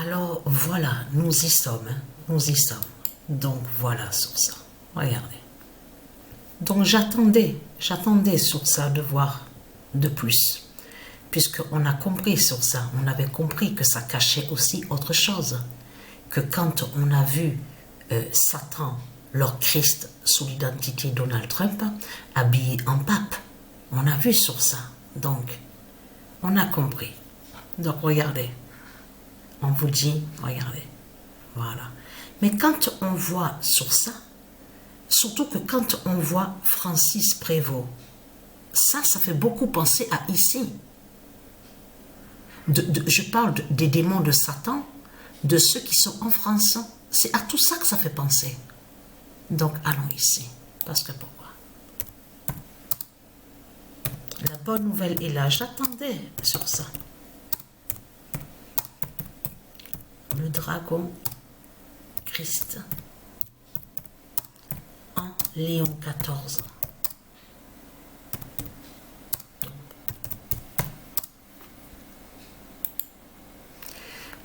Alors voilà, nous y sommes, hein, nous y sommes. Donc voilà sur ça, regardez. Donc j'attendais sur ça de voir de plus. Puisqu'on a compris sur ça, on avait compris que ça cachait aussi autre chose. Que quand on a vu Satan, leur Christ, sous l'identité Donald Trump, habillé en pape, on a vu sur ça. Donc, on a compris. Donc, regardez. On vous dit, regardez. Voilà. Mais quand on voit sur ça, surtout que quand on voit Francis Prévost, ça fait beaucoup penser à ici. Je parle des démons de Satan, de ceux qui sont en France. C'est à tout ça que ça fait penser. Donc, allons ici. Parce que pourquoi? La bonne nouvelle est là. J'attendais sur ça. Le dragon Christ en Léon XIV.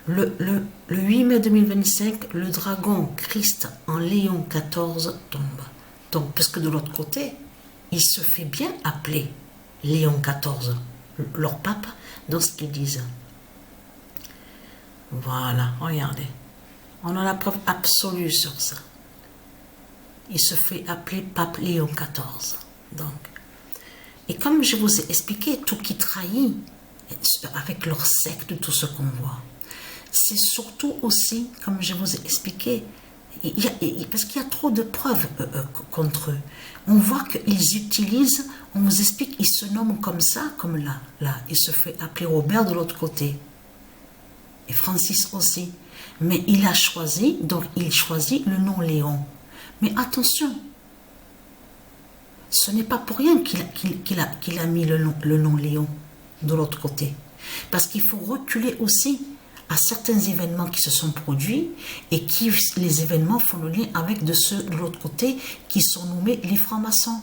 Le 8 mai 2025, le dragon Christ en Léon XIV tombe. Donc, parce que de l'autre côté, il se fait bien appeler Léon XIV, leur pape, dans ce qu'ils disent. Voilà, regardez. On a la preuve absolue sur ça. Il se fait appeler pape Léon XIV. Donc, et comme je vous ai expliqué, tout qui trahit, avec leur secte, tout ce qu'on voit, c'est surtout aussi, comme je vous ai expliqué, parce qu'il y a trop de preuves contre eux. On voit qu'ils utilisent, on vous explique, ils se nomment comme ça, comme là. Il se fait appeler Robert de l'autre côté. Et Francis aussi. Mais il a choisi, donc il choisit le nom Léon. Mais attention, ce n'est pas pour rien qu'il a mis le nom Léon de l'autre côté. Parce qu'il faut reculer aussi à certains événements qui se sont produits et qui, les événements font le lien avec de ceux de l'autre côté qui sont nommés les francs-maçons.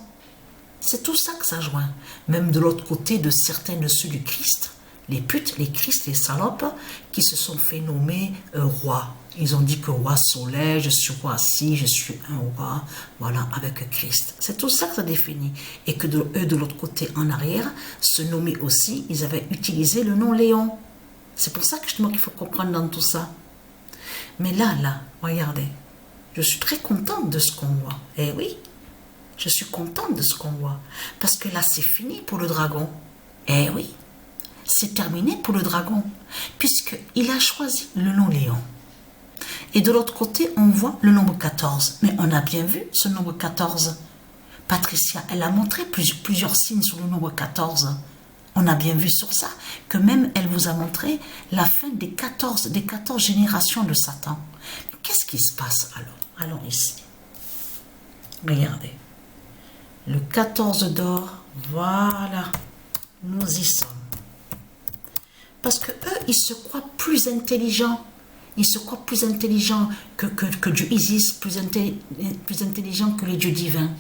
C'est tout ça que ça joint. Même de l'autre côté de certains de ceux du Christ, les putes, les Christ, les salopes, qui se sont fait nommer rois. Ils ont dit que roi soleil, je suis roi ci, je suis un roi, voilà, avec Christ. C'est tout ça que ça définit. Et que eux, de l'autre côté, en arrière, se nommer aussi, ils avaient utilisé le nom Léon. C'est pour ça que justement qu'il faut comprendre dans tout ça. Mais là, regardez, je suis très contente de ce qu'on voit. Eh oui, je suis contente de ce qu'on voit. Parce que là, c'est fini pour le dragon. Eh oui, c'est terminé pour le dragon. Puisqu'il a choisi le nom Léon. Et de l'autre côté, on voit le nombre 14. Mais on a bien vu ce nombre 14. Patricia, elle a montré plusieurs signes sur le nombre 14. On a bien vu sur ça que même elle vous a montré la fin des 14 générations de Satan. Qu'est-ce qui se passe alors? Allons ici. Regardez. Le 14 d'or, voilà. Nous y sommes. Parce que eux, ils se croient plus intelligents. Ils se croient plus intelligents que Dieu Isis, plus intelligents que les dieux divins.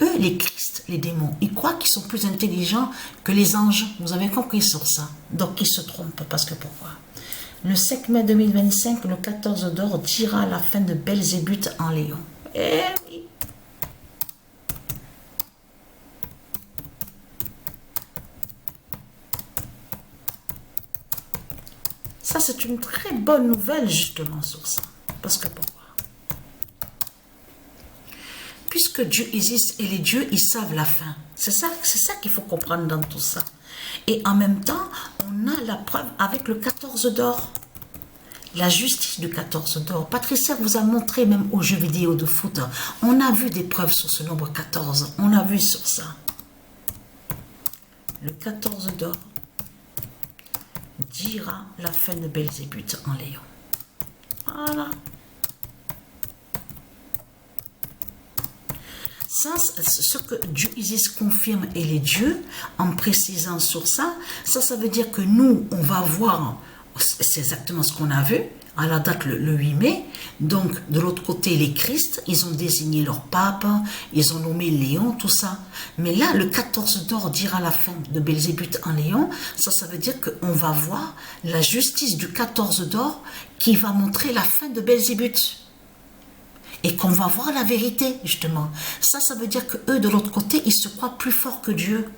Eux, les Christ, les démons, ils croient qu'ils sont plus intelligents que les anges. Vous avez compris sur ça. Donc, ils se trompent. Parce que pourquoi? Le 5 mai 2025, le 14 d'or dira la fin de Belzébuth en Léon. Eh oui. Ça, c'est une très bonne nouvelle, justement, sur ça. Parce que pourquoi? Puisque Dieu Isis et les dieux, ils savent la fin. C'est ça qu'il faut comprendre dans tout ça. Et en même temps, on a la preuve avec le 14 d'or. La justice du 14 d'or. Patricia vous a montré même aux jeux vidéo de foot. On a vu des preuves sur ce nombre 14. On a vu sur ça. Le 14 d'or dira la fin de Belzébuth en Léon. Voilà. Ça, ce que Dieu Isis confirme et les dieux, en précisant sur ça, ça veut dire que nous, on va voir, c'est exactement ce qu'on a vu, à la date le 8 mai. Donc, de l'autre côté, les Christ, ils ont désigné leur pape, ils ont nommé Léon, tout ça. Mais là, le 14 d'or dira la fin de Belzébuth en Léon. Ça veut dire qu'on va voir la justice du 14 d'or qui va montrer la fin de Belzébuth. Et qu'on va voir la vérité, justement. Ça veut dire que eux, de l'autre côté, ils se croient plus forts que Dieu.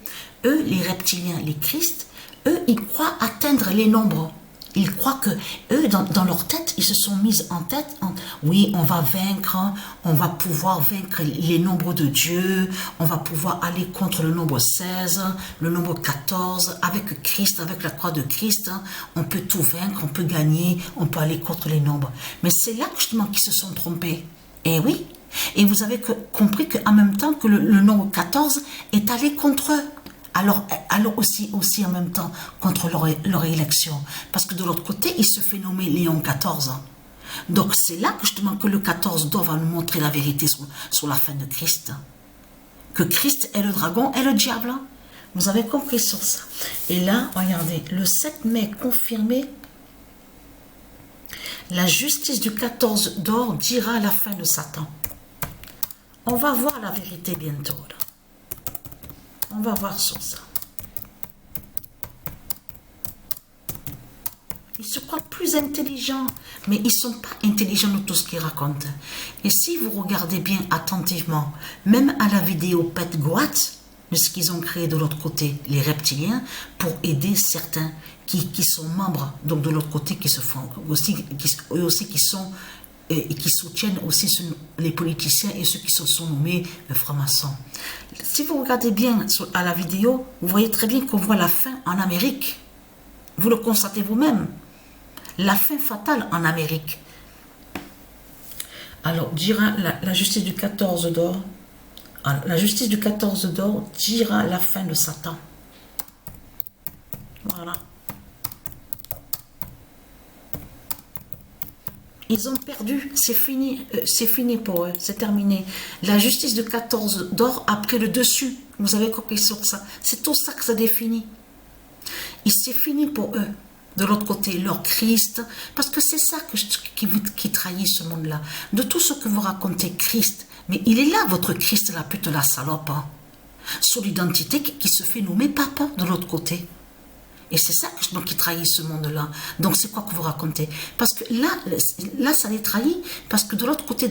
Eux, les reptiliens, les Christ, eux, ils croient atteindre les nombres. Ils croient que, eux, dans leur tête, ils se sont mis en tête, oui, on va vaincre, on va pouvoir vaincre les nombres de Dieu, on va pouvoir aller contre le nombre 16, le nombre 14, avec Christ, avec la croix de Christ, on peut tout vaincre, on peut gagner, on peut aller contre les nombres. Mais c'est là, justement, qu'ils se sont trompés. Eh oui, et vous avez compris qu'en même temps que le nombre 14 est allé contre eux. Alors aussi en même temps contre leur élection. Parce que de l'autre côté, il se fait nommer Léon XIV. Donc c'est là que justement que le 14 d'or va nous montrer la vérité sur la fin de Christ. Que Christ est le dragon et le diable. Vous avez compris sur ça. Et là, regardez, le 7 mai confirmé, la justice du 14 d'or dira la fin de Satan. On va voir la vérité bientôt. Là. On va voir sur ça. Ils se croient plus intelligents, mais ils ne sont pas intelligents de tout ce qu'ils racontent. Et si vous regardez bien attentivement, même à la vidéo Pet Goat, de ce qu'ils ont créé de l'autre côté, les reptiliens, pour aider certains qui sont membres, donc de l'autre côté, qui se font aussi, eux aussi qui sont et qui soutiennent aussi les politiciens et ceux qui se sont nommés francs-maçons. Si vous regardez bien à la vidéo, vous voyez très bien qu'on voit la fin en Amérique. Vous le constatez vous-même. La fin fatale en Amérique. Alors, dira la justice du 14 d'or. La justice du 14 d'or dira la fin de Satan. Voilà. Ils ont perdu, c'est fini pour eux, c'est terminé. La justice de 14 d'or a pris le dessus. Vous avez compris sur ça. C'est tout ça que ça définit. Et c'est fini pour eux. De l'autre côté, leur Christ, parce que c'est ça qui trahit ce monde-là. De tout ce que vous racontez, Christ, mais il est là, votre Christ, la pute, la salope. Hein. Sur l'identité qui se fait nommer papa de l'autre côté. Et c'est ça qui trahit ce monde-là. Donc c'est quoi que vous racontez? Parce que là, ça les trahit, parce que de l'autre côté,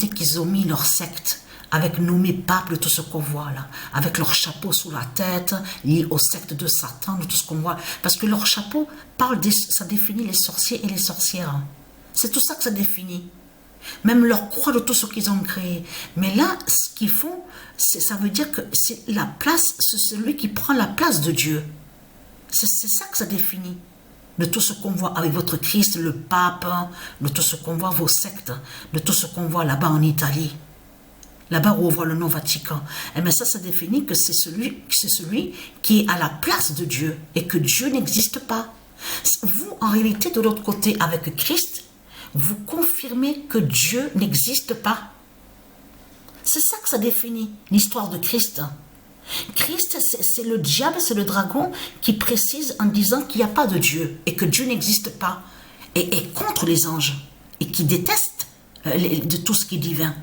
qu'ils ont mis leur secte, avec nommé pape de tout ce qu'on voit là, avec leur chapeau sous la tête, lié aux sectes de Satan, de tout ce qu'on voit. Parce que leur chapeau ça définit les sorciers et les sorcières. C'est tout ça que ça définit. Même leur croix de tout ce qu'ils ont créé. Mais là, ce qu'ils font, ça veut dire que c'est celui qui prend la place de Dieu. C'est ça que ça définit. De tout ce qu'on voit avec votre Christ, le pape, de tout ce qu'on voit, vos sectes, de tout ce qu'on voit là-bas en Italie. Là-bas où on voit le nom Vatican. Et bien ça définit que c'est celui qui est à la place de Dieu et que Dieu n'existe pas. Vous, en réalité, de l'autre côté, avec Christ, vous confirmez que Dieu n'existe pas. C'est ça que ça définit, l'histoire de Christ. Christ, c'est le diable, c'est le dragon qui précise en disant qu'il n'y a pas de Dieu et que Dieu n'existe pas et est contre les anges et qui déteste de tout ce qui est divin.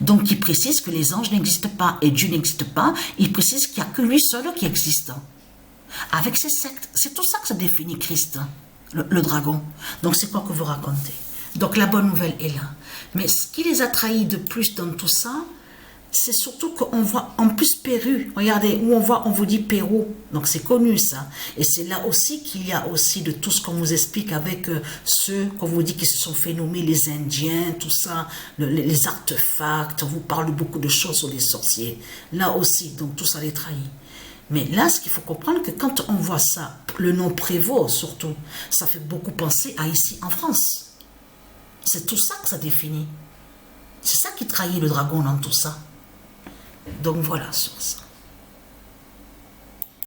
Donc il précise que les anges n'existent pas et Dieu n'existe pas, il précise qu'il n'y a que lui seul qui existe. Avec ses sectes, c'est tout ça que ça définit Christ, le dragon. Donc c'est quoi que vous racontez? Donc la bonne nouvelle est là. Mais ce qui les a trahis de plus dans tout ça, c'est surtout qu'on voit en plus Pérou, regardez, où on vous dit Pérou, donc c'est connu ça. Et c'est là aussi qu'il y a aussi de tout ce qu'on vous explique avec ceux qu'on vous dit qui se sont fait nommer les Indiens, tout ça, les artefacts, on vous parle beaucoup de choses sur les sorciers. Là aussi, donc tout ça les trahit. Mais là, ce qu'il faut comprendre, que quand on voit ça, le nom Prévost surtout, ça fait beaucoup penser à ici en France. C'est tout ça que ça définit. C'est ça qui trahit le dragon dans tout ça. Donc voilà sur ça.